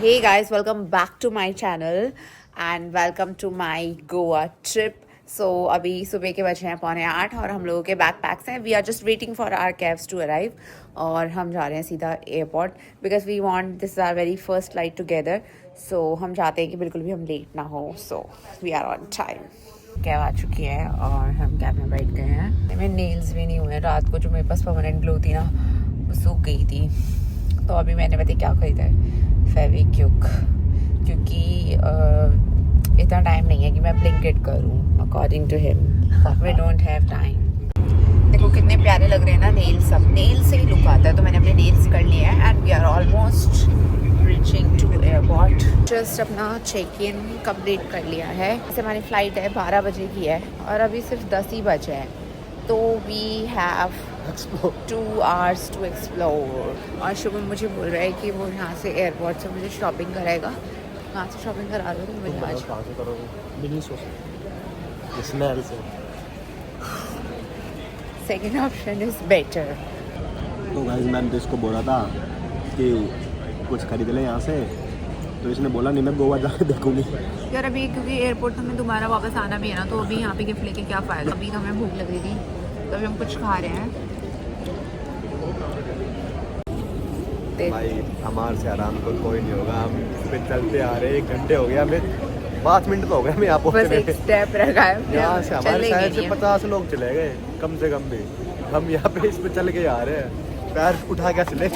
Hey guys, welcome back to my channel and welcome to my Goa trip. So अभी सुबह के बजे हैं 7:45 और हम लोगों के बैकपैक्स हैं. We are just waiting for our cabs to arrive और हम जा रहे हैं सीधा airport because we want this is our very first flight together. सो हम चाहते हैं कि बिल्कुल भी हम लेट ना हो. So we are on time. Cab आ चुकी है और हम कैब में बैठ गए हैं. मेरे नेल्स भी नहीं हुए. रात को जो मेरे पास परमानेंट ग्लो थी ना वो सूख गई थी. तो अभी मैंने पता क्या खरीदा है, फेविक्विक, क्योंकि इतना टाइम नहीं है कि मैं ब्लिंकिट करूँ. According to him we don't have time. देखो कितने प्यारे लग रहे हैं ना नेल्स. सब नेल्स से ही लुक आता है. तो मैंने अपने नेल्स कर लिए हैं and we are almost reaching to airport. Just अपना चेक इन कंप्लीट कर लिया है. जैसे हमारी फ़्लाइट है 12 बजे की है और अभी सिर्फ 10 ही बजे हैं. तो we have 2 hours to explore. और शुभम मुझे बोल रहा है कि वो यहाँ से एयरपोर्ट से मुझे शॉपिंग कराएगा. कहाँ से शॉपिंग करा दो तो मुझे आज. Second option is better. तो गाइस मैंने तो इसको बोला था कि कुछ खरीद ले यहाँ से, तो इसने बोला नहीं मैं गोवा जाके देखूंगी. यार अभी क्योंकि एयरपोर्ट हमें दोबारा वापस आना भी है ना, तो अभी यहाँ पे गिफ्ट लेके क्या फ़ायदा. अभी तो हमें भूख लग रही थी तो अभी हम कुछ खा रहे हैं. भाई हमारे से आराम को कोई नहीं होगा. हम पे चलते आ रहे 1 घंटे हो गया. हमें 5 मिनट तो हो गए हमें यहाँ बस एक स्टेप रखा है. यहाँ से हमारे साइड से 50 लोग चले गए कम से कम भी. हम यहाँ पे इस पे चल के आ रहे हैं. पैर उठा के चले.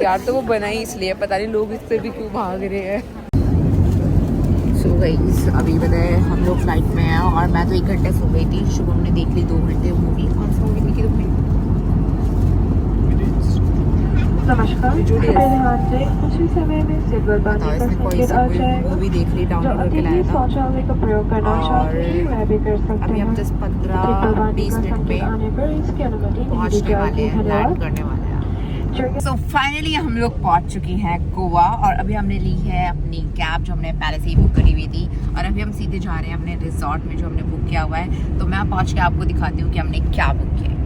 यार तो वो बना ही इसलिए, पता नहीं लोग इससे भी क्यों भाग रहे हैं. सो गाइस अभी बताए हम लोग फ्लाइट में हैं और मैं तो 1 घंटे सो गई थी. शुभम ने देख ली 2 घंटे मूवी. कौन सी मूवी देखी तुमने? नमस्कार. कुछ ही समय में सिल्वर बानी का संकेत आ जाएगा. मूवी देख ली, डाउनलोड करके लाया था. शौचालय का प्रयोग करना चाहते हैं वह भी कर सकते अभी हैं. हम 10-15-20 मिनट में आने पर इसकी अनुमति नहीं दी पहुंचने वाले जाएगी. हैं, लैंड करने वाले हैं. सो फाइनली हम लोग पहुंच चुकी हैं गोवा और अभी हमने ली है अपनी कैब जो हमने पहले से ही बुक करी हुई थी और अभी हम सीधे जा रहे हैं अपने रिजॉर्ट में जो हमने बुक किया हुआ है. तो मैं पहुंच के आपको दिखाती हूँ कि हमने क्या बुक किया है.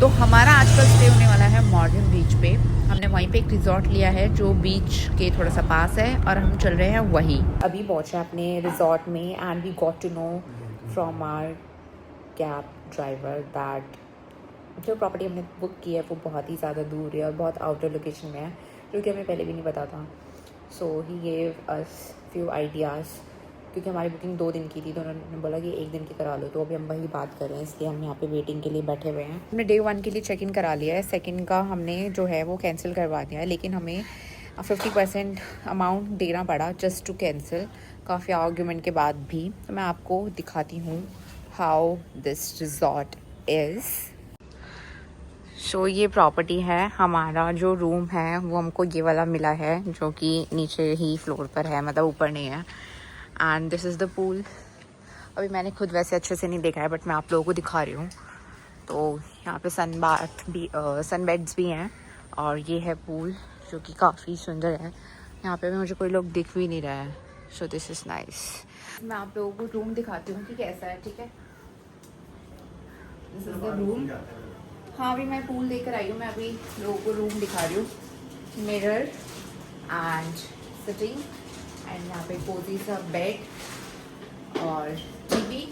तो हमारा आज का स्टे होने वाला है मॉर्निंग बीच पे. हमने वहीं पे एक रिजॉर्ट लिया है जो बीच के थोड़ा सा पास है और हम चल रहे हैं वहीं. अभी पहुंचे अपने रिजॉर्ट में and we got to know from our cab driver that जो प्रॉपर्टी हमने बुक की है वो बहुत ही ज़्यादा दूर है और बहुत आउटर लोकेशन में है, जो कि हमें पहले भी नहीं पता था. So he gave us few ideas. क्योंकि हमारी बुकिंग 2 दिन की थी तो उन्होंने बोला कि 1 दिन की करा लो. तो अभी हम वही बात कर रहे हैं, इसलिए हम यहाँ पे वेटिंग के लिए बैठे हुए हैं. हमने डे 1 के लिए चेक इन करा लिया है. सेकंड का हमने जो है वो कैंसिल करवा दिया है, लेकिन हमें 50% अमाउंट देना पड़ा जस्ट टू कैंसिल. काफ़ी आर्ग्यूमेंट के बाद भी. तो मैं आपको दिखाती हूँ हाउ दिस रिजॉर्ट इज़. सो ये प्रॉपर्टी है. हमारा जो रूम है वो हमको ये वाला मिला है जो कि नीचे ही फ्लोर पर है, मतलब ऊपर नहीं है. And this is the pool. अभी मैंने खुद वैसे अच्छे से नहीं देखा है बट मैं आप लोगों को दिखा रही हूँ. तो यहाँ पे सन बाथ भी सन बेड्स भी हैं और ये है पूल जो कि काफ़ी सुंदर है. यहाँ पे भी मुझे कोई लोग दिख भी नहीं रहा है. So this is nice. मैं आप लोगों को रूम दिखाती हूँ कि कैसा है. ठीक है, दिस इज़ द रूम. हाँ अभी मैं पूल लेकर आई हूँ. मैं अभी लोगों को रूम दिखा रही हूँ. मिरर एंड सिटिंग एंड यहाँ पे कोजी सा बेड और टीवी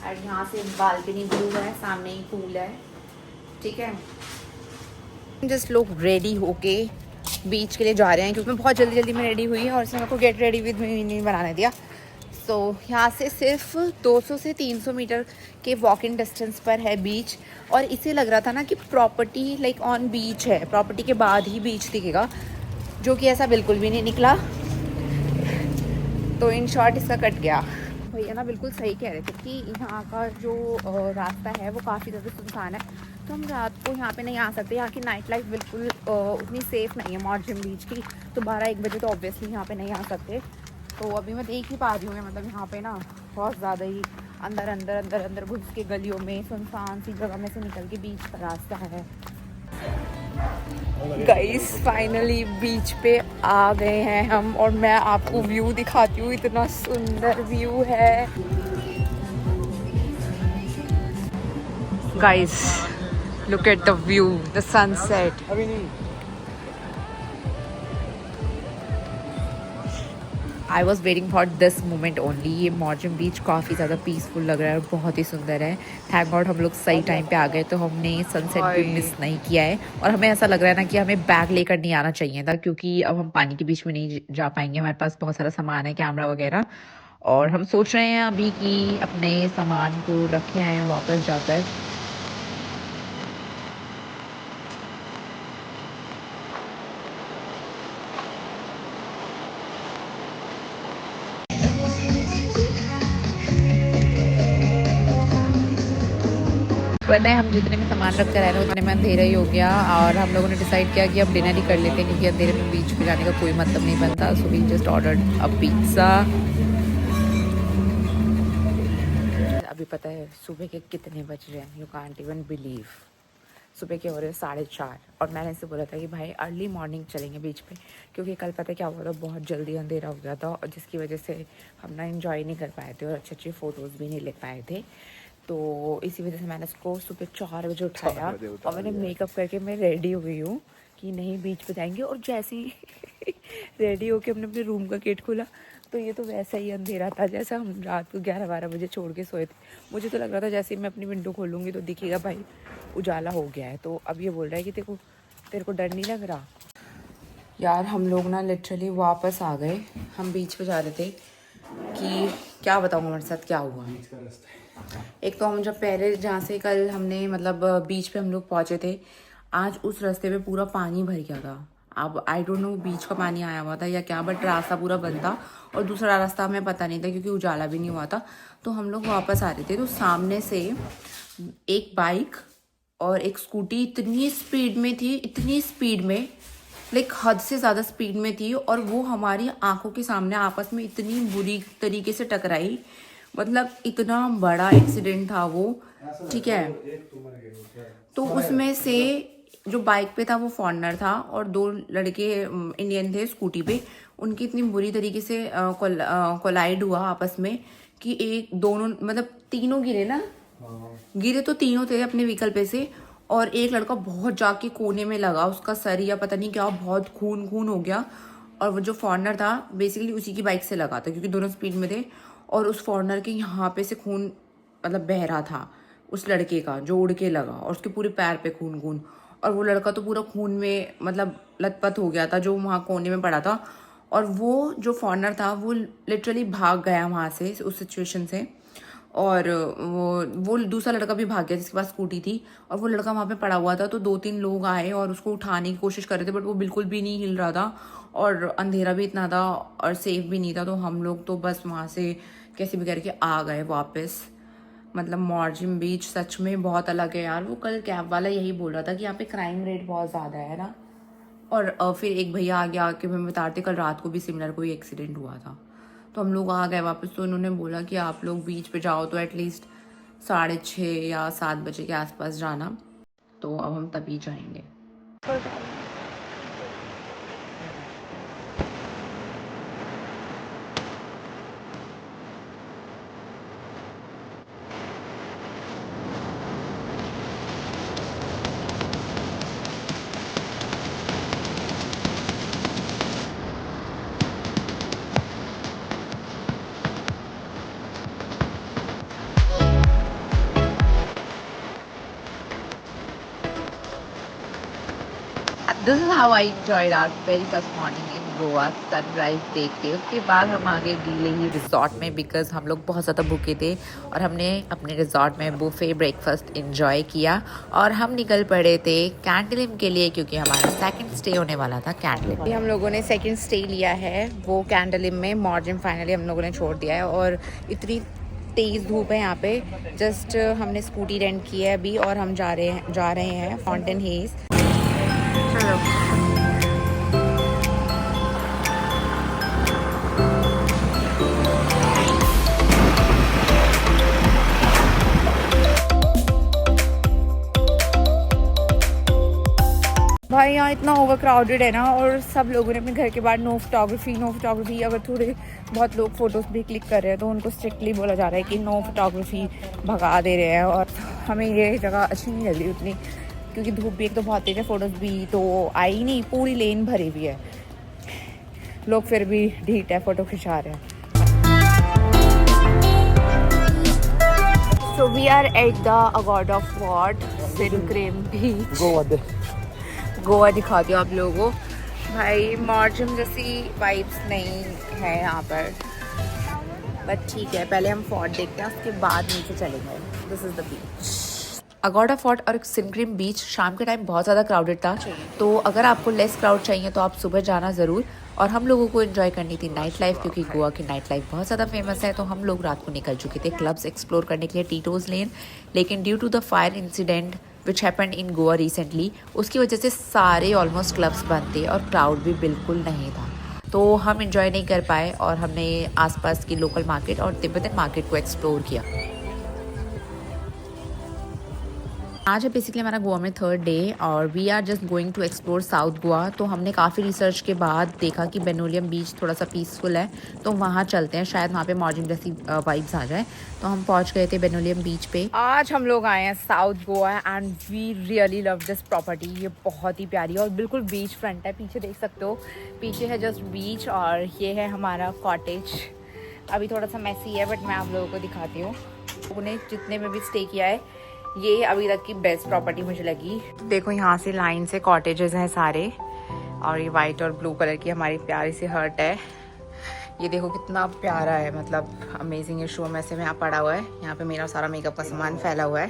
एंड यहाँ से बालकनी व्यू है. सामने ही पूल है. ठीक है, जस्ट लोग रेडी होके बीच के लिए जा रहे हैं क्योंकि मैं बहुत जल्दी जल्दी में रेडी हुई है और इसने मेरे को गेट रेडी विद मी नहीं बनाने दिया. सो यहाँ से सिर्फ 200 से 300 मीटर के वॉक इन डिस्टेंस पर है बीच. और इसे लग रहा था ना कि प्रॉपर्टी लाइक ऑन बीच है, प्रॉपर्टी के बाद ही बीच दिखेगा, जो कि ऐसा बिल्कुल भी नहीं निकला. तो इन शॉर्ट इसका कट गया. भैया ना बिल्कुल सही कह रहे थे कि यहाँ का जो रास्ता है वो काफ़ी ज़्यादा सुनसान है. तो हम रात को यहाँ पे नहीं आ सकते. यहाँ की नाइट लाइफ बिल्कुल उतनी सेफ़ नहीं है मॉर्जिम बीच की. तो 12-1 बजे तो ऑब्वियसली यहाँ पे नहीं आ सकते. तो अभी मैं देख ही पा रही हूँ मतलब यहाँ पे ना बहुत ज़्यादा ही अंदर घुस के गलियों में सुनसान सी जगह में से निकल के बीच का रास्ता है. गाइस फाइनली बीच पे आ गए हैं हम और मैं आपको व्यू दिखाती हूँ. इतना सुंदर व्यू है guys. Look at the view, the sunset. I was waiting for this moment only. ये मॉर्जिम बीच काफ़ी ज़्यादा पीसफुल लग रहा है और बहुत ही सुंदर है। थैंक गॉड हम लोग सही टाइम पे आ गए, तो हमने सनसेट भी मिस नहीं किया है। और हमें ऐसा लग रहा है ना कि हमें बैग लेकर नहीं आना चाहिए था, क्योंकि अब हम पानी के बीच में नहीं जा पाएंगे। हमारे पास बहुत सारा सामान है, कैमरा वगैरह, और हम सोच रहे हैं अभी कि अपने सामान को रखे आए वापस जाकर। पता है हम जितने में सामान रख कर आए ना उतने में अंधेरा ही हो गया, और हम लोगों ने डिसाइड किया कि अब डिनर ही कर लेते हैं, क्योंकि अंधेरे में बीच पे जाने का कोई मतलब नहीं बनता। So we just ordered a pizza. अभी पता है सुबह के कितने बज रहे हैं, यू कांट इवन बिलीव। सुबह के हो रहे 4:30, और मैंने इसे बोला था कि भाई अर्ली मॉर्निंग चलेंगे बीच पे, क्योंकि कल पता है क्या हुआ था, बहुत जल्दी अंधेरा हो गया था, और जिसकी वजह से हम ना एंजॉय नहीं कर पाए थे और अच्छे अच्छे फ़ोटोज़ भी नहीं ले पाए थे। तो इसी वजह से मैंने उसको सुबह 4 बजे उठाया, और मैंने मेकअप करके मैं रेडी हो गई हूँ कि नहीं बीच पे जाएंगे। और जैसे ही रेडी होके हमने अपने रूम का गेट खोला, तो ये तो वैसा ही अंधेरा था जैसा हम रात को 11-12 बजे छोड़ के सोए थे। मुझे तो लग रहा था जैसे ही मैं अपनी विंडो खोलूँगी तो दिखेगा भाई उजाला हो गया है। तो अब ये बोल रहा है कि तेरे को डर नहीं लग रहा। यार हम लोग ना लिटरली वापस आ गए। हम बीच पे जा रहे थे कि क्या बताऊँ हमारे साथ क्या हुआ। एक तो हम जब पहले जहाँ से कल हमने मतलब बीच पे हम लोग पहुँचे थे, आज उस रास्ते पे पूरा पानी भर गया था। अब आई डोंट नो बीच का पानी आया हुआ था या क्या, बट रास्ता पूरा बंद था, और दूसरा रास्ता हमें पता नहीं था क्योंकि उजाला भी नहीं हुआ था। तो हम लोग वापस आ रहे थे, तो सामने से एक बाइक और एक स्कूटी इतनी स्पीड में थी, इतनी स्पीड में, लाइक हद से ज़्यादा स्पीड में थी, और वो हमारी आंखों के सामने आपस में इतनी बुरी तरीके से टकराई। मतलब इतना बड़ा एक्सीडेंट था वो, ठीक है। तो उसमें से जो बाइक पे था वो फॉरेनर था, और 2 लड़के इंडियन थे स्कूटी पे। उनकी इतनी बुरी तरीके से कोलाइड हुआ आपस में कि दोनों मतलब तीनों गिरे ना, गिरे तो तीनों थे अपने व्हीकल पे से, और एक लड़का बहुत जाके कोने में लगा, उसका सर या पता नहीं क्या बहुत खून हो गया। और वो जो फॉरेनर था बेसिकली उसी की बाइक से लगा था, क्योंकि दोनों स्पीड में थे, और उस फॉरेनर के यहाँ पे से खून मतलब बह रहा था उस लड़के का जो उड़ के लगा, और उसके पूरे पैर पे खून, और वो लड़का तो पूरा खून में मतलब लथपथ हो गया था जो वहाँ कोने में पड़ा था। और वो जो फॉरेनर था वो लिटरली भाग गया वहाँ से, उस सिचुएशन से, और वो दूसरा लड़का भी भाग गया जिसके पास स्कूटी थी, और वो लड़का वहाँ पे पड़ा हुआ था। तो 2-3 लोग आए और उसको उठाने की कोशिश कर रहे थे, बट वो बिल्कुल भी नहीं हिल रहा था, और अंधेरा भी इतना था और सेफ भी नहीं था। तो हम लोग तो बस वहाँ से कैसे भी करके आ गए वापस। मतलब मॉर्जिम बीच सच में बहुत अलग है यार। वो कल कैब वाला यही बोल रहा था कि यहाँ पे क्राइम रेट बहुत ज़्यादा है ना। और फिर एक भैया आगे आके मैं बता रहे थे कल रात को भी सिमिलर कोई एक्सीडेंट हुआ था। तो हम लोग आ गए वापस। तो उन्होंने बोला कि आप लोग बीच पे जाओ तो एटलीस्ट 6:30 या 7 बजे के आसपास जाना। तो अब हम तभी जाएंगे। This is how I enjoyed our very first morning in Goa, sunrise देख के। उसके बाद हम आगे गए ही रिजॉर्ट में, बिकॉज हम लोग बहुत ज़्यादा भूखे थे, और हमने अपने रिजॉर्ट में बुफे ब्रेकफास्ट एंजॉय किया। और हम निकल पड़े थे कैंडलिम के लिए, क्योंकि हमारा सेकंड स्टे होने वाला था कैंडलिम। हम लोगों ने सेकंड स्टे लिया है वो कैंडलिम में। मॉर्जिम फाइनली हम लोगों ने छोड़ दिया है, और इतनी तेज़ धूप है यहाँ पे। जस्ट हमने स्कूटी रेंट की है अभी, और हम जा रहे हैं फाउंटेन हेज। भाई यहाँ इतना ओवर क्राउडेड है ना, और सब लोगों ने अपने घर के बाहर नो फोटोग्राफी। अगर थोड़े बहुत लोग फोटोज़ भी क्लिक कर रहे हैं तो उनको स्ट्रिक्टली बोला जा रहा है कि नो फोटोग्राफी, भगा दे रहे हैं। और हमें ये जगह अच्छी नहीं लग रही उतनी, क्योंकि धूप भी एक तो बहुत तेज है, फ़ोटोज़ भी तो आई नहीं, पूरी लेन भरी हुई है। लोग फिर भी ढीठ है, फोटो खिंचा रहे हैं। So we are at the Agoda Fort, Sincrim Beach. Goa दिखाती हूँ आप लोगों को। भाई मॉर्जिम जैसी वाइब्स नहीं है यहाँ पर, बट ठीक है, पहले हम फोर्ट देखते हैं, उसके बाद नीचे चलेंगे। This is the beach. Aguada fort और सिनक्रिम बीच शाम के टाइम बहुत ज़्यादा क्राउडेड था, तो अगर आपको लेस क्राउड चाहिए तो आप सुबह जाना ज़रूर। और हम लोगों को एंजॉय करनी थी नाइट लाइफ, क्योंकि गोवा की नाइट लाइफ बहुत ज़्यादा फेमस है। तो हम लोग रात को निकल चुके थे क्लब्स एक्सप्लोर करने के लिए, टीटोज लेन। लेकिन due to the fire incident which happened in Goa recently, उसकी वजह से सारे ऑलमोस्ट क्लब्स बंद थे और क्राउड भी बिल्कुल नहीं था, तो हम इंजॉय नहीं कर पाए। और हमने आसपास की लोकल मार्केट और तिब्बतन मार्केट को एक्सप्लोर किया। आज है बेसिकली हमारा गोवा में 3rd डे और we are just going to explore south Goa. तो हमने काफ़ी रिसर्च के बाद देखा कि बेनोलियम बीच थोड़ा सा पीसफुल है, तो वहाँ चलते हैं, शायद वहाँ पे मॉर्जिंग जैसी वाइब्स आ जाए। तो हम पहुँच गए थे बेनोलियम बीच पे। आज हम लोग आए हैं south Goa and we really love this property. ये बहुत ही प्यारी है और बिल्कुल बीच फ्रंट है, पीछे देख सकते हो, पीछे है जस्ट बीच और ये है हमारा कॉटेज। अभी थोड़ा सा मैसी है बट मैं आप लोगों को दिखाती हूँ। उन्हें जितने में भी स्टे किया है, ये अभी तक की बेस्ट प्रॉपर्टी मुझे लगी। देखो यहाँ से लाइन से कॉटेजेस हैं सारे, और ये वाइट और ब्लू कलर की हमारी प्यारी सी हट है। ये देखो कितना प्यारा है, मतलब अमेजिंग। ये शो में से में यहाँ पड़ा हुआ है, यहाँ पे मेरा सारा मेकअप का सामान फैला हुआ है।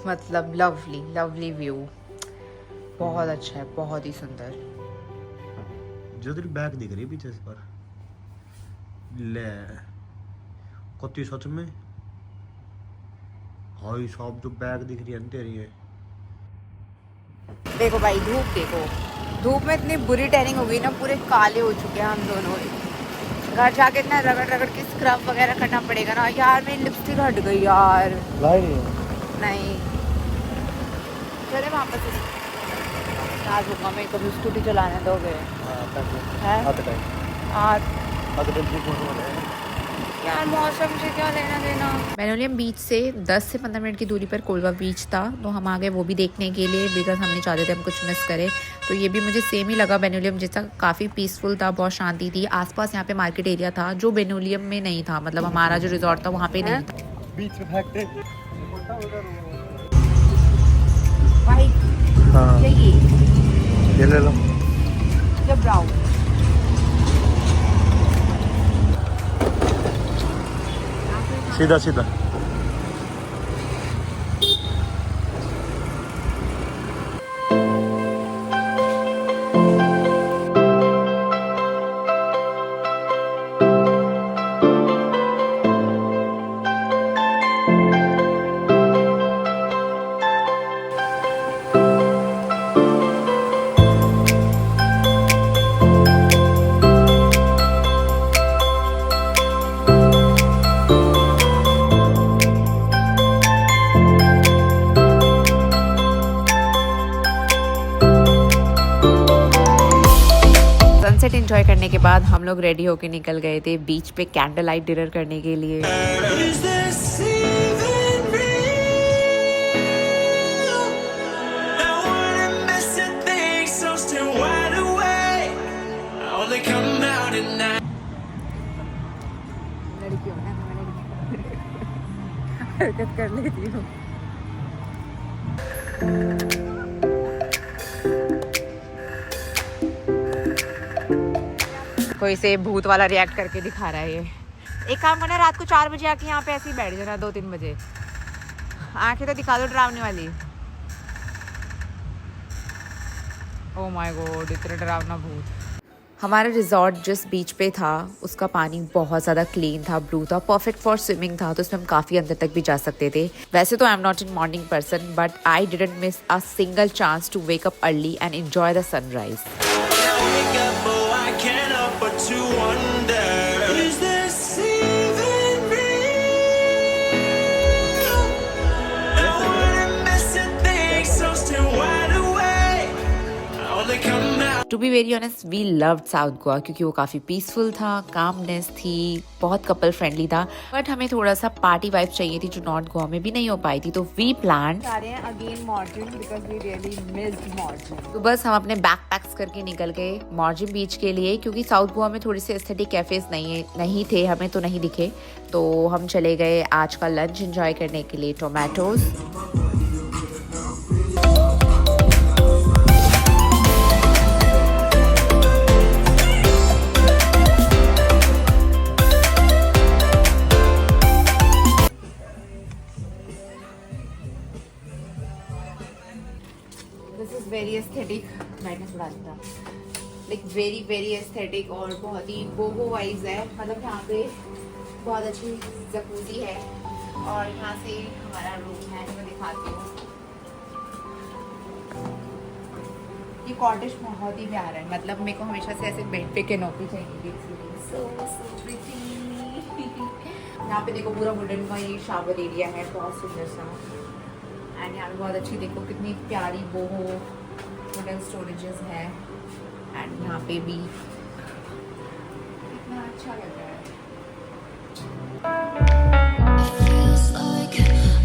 मतलब लवली लवली व्यू, बहुत अच्छा है, बहुत ही सुंदर। जो तेरी बैग दिख रही है पीछे पर, ले कत्ती सच में भाई साहब, जो बैग दिख रही है ना तेरी है। देखो भाई धूप, देखो धूप में इतनी बुरी टैनिंग हो गई ना, पूरे काले हो चुके हैं हम दोनों। घर जाके इतना रगड़ रगड़ के स्क्रब वगैरह करना पड़ेगा ना यार। मेरी लिपस्टिक हट गई यार। नहीं चले वापस आज होगा। मैं कभी स्कूटी चलाने दोगे? यार मौसम से क्या लेना देना। बेनोलियम बीच से 10 से 15 मिनट की दूरी पर कोलवा बीच था, तो हम आ गए वो भी देखने के लिए, बिकॉज हम नहीं चाहते थे हम कुछ मिस करें। तो ये भी मुझे सेम ही लगा बेनोलियम जैसा, काफ़ी पीसफुल था, बहुत शांति थी। आसपास यहाँ पे मार्केट एरिया था जो बेनोलियम में नहीं था, मतलब हमारा जो रिजॉर्ट था वहाँ पे नहीं था। बीच में फेंकते भाई हाँ, ये ले लो। जब ब्राउन सीधा सीधा। सनसेट एंजॉय करने के बाद हम लोग रेडी होके निकल गए थे बीच पे कैंडल लाइट डिनर करने के लिए। लड़कियों ना हरकत कर लेती हूँ। कोई से भूत वाला रिएक्ट करके दिखा रहा है। ये एक काम करना, रात को 4 बजे आके यहाँ पे ऐसे ही बैठ जाना, 2-3 बजे। आंखें तो दिखा दो डरावने वाली। ओह माय गॉड, इतना डरावना भूत। हमारा रिजॉर्ट जिस बीच पे था उसका पानी बहुत ज़्यादा क्लीन था, ब्लू था, परफेक्ट फॉर स्विमिंग था, तो उसमें हम काफ़ी अंदर तक भी जा सकते थे। वैसे तो I am not in morning person, but I didn't miss a single chance to wake up early and enjoy the sunrise. To be very honest we loved south Goa क्योंकि वो काफ़ी पीसफुल था, कामनेस थी, बहुत कपल फ्रेंडली था। But हमें थोड़ा सा पार्टी वाइब चाहिए थी जो नॉर्थ गोवा में भी नहीं हो पाई थी, तो we plan again Morjim because we really missed Morjim. तो बस हम अपने बैक पैक्स करके निकल गए मॉर्जिन बीच के लिए, क्योंकि साउथ गोवा में थोड़ी सी एस्थेटिक कैफेज नहीं थे, हमें तो नहीं दिखे। तो हम चले गए आज का लंच एंजॉय करने के लिए tomatoes. This is very aesthetic, brightness बढ़ा देता, लाइक वेरी एस्थेटिक और बहुत ही बोहो वाइज है। मतलब यहाँ पे बहुत अच्छी जकूजी है और यहाँ से हमारा रूम है, मैं दिखाती हूँ। ये कॉटेज बहुत ही प्यारा है, मतलब मेरे को हमेशा से ऐसे बेड पे कैनोपी चाहिए। So pretty। यहाँ पे देखो पूरा वुडन का ये शावर एरिया है, बहुत सुंदर सा। एंड यहाँ पे बहुत अच्छी देखो कितनी प्यारी बोहो वुडन स्टोरेजेस है। एंड यहाँ पे भी कितना अच्छा लग रहा है। Feels like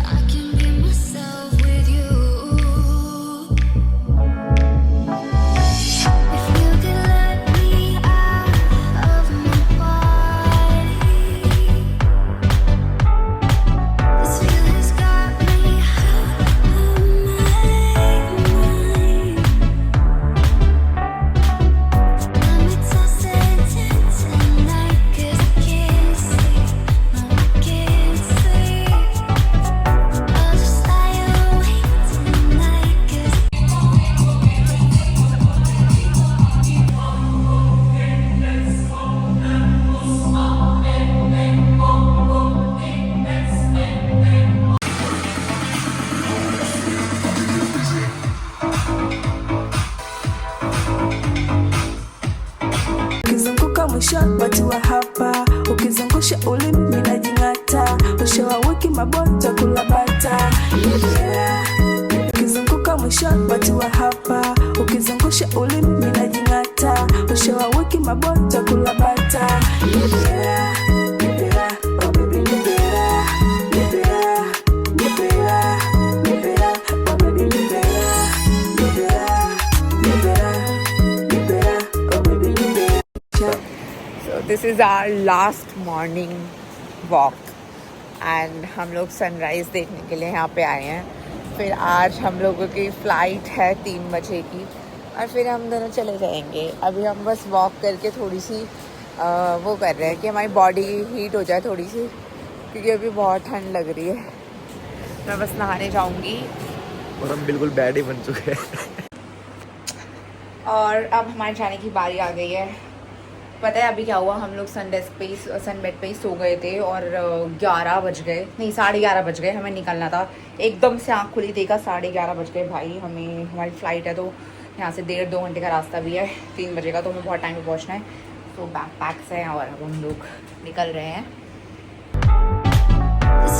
I can be myself with you. If you could let me out of my body, this feeling's got me out of my mind. Let me toss it tonight 'cause I can't sleep. No, I can't sleep. I'll just lie awake tonight 'cause Ukizunguka mwisho watu wa hapa, ukizungusha ulimi minajing'ata, mwisho wa wiki mabonja kula bata. Ukizunguka mwisho watu wa hapa, ukizungusha ulimi minajing'ata, mwisho wa wiki mabonja kula bata. Oh baby libera, libera, libera, libera, oh baby libera, libera, libera, libera, oh baby libera. So this is our last morning walk and हम लोग sunrise देखने के लिए यहाँ पे आए हैं। फिर आज हम लोगों की फ़्लाइट है 3 बजे की और फिर हम दोनों चले जाएंगे। अभी हम बस वॉक करके थोड़ी सी वो कर रहे हैं कि हमारी बॉडी हीट हो जाए थोड़ी सी, क्योंकि अभी बहुत ठंड लग रही है। मैं बस नहाने जाऊँगी और हम बिल्कुल बैड ही बन चुके हैं। और अब हमारे जाने की बारी आ गई है। पता है अभी क्या हुआ, हम लोग सन बेड पे ही सो गए थे और 11 बज गए, नहीं 11:30 बज गए, हमें निकलना था। एकदम से आँख खुली, देखा 11:30 बज गए। भाई हमें, हमारी फ़्लाइट है तो यहाँ से 1.5-2 घंटे का रास्ता भी है, 3 बजे का, तो हमें बहुत टाइम पे पहुँचना है। तो बैक पैक्स हैं और अब हम लोग निकल रहे हैं। this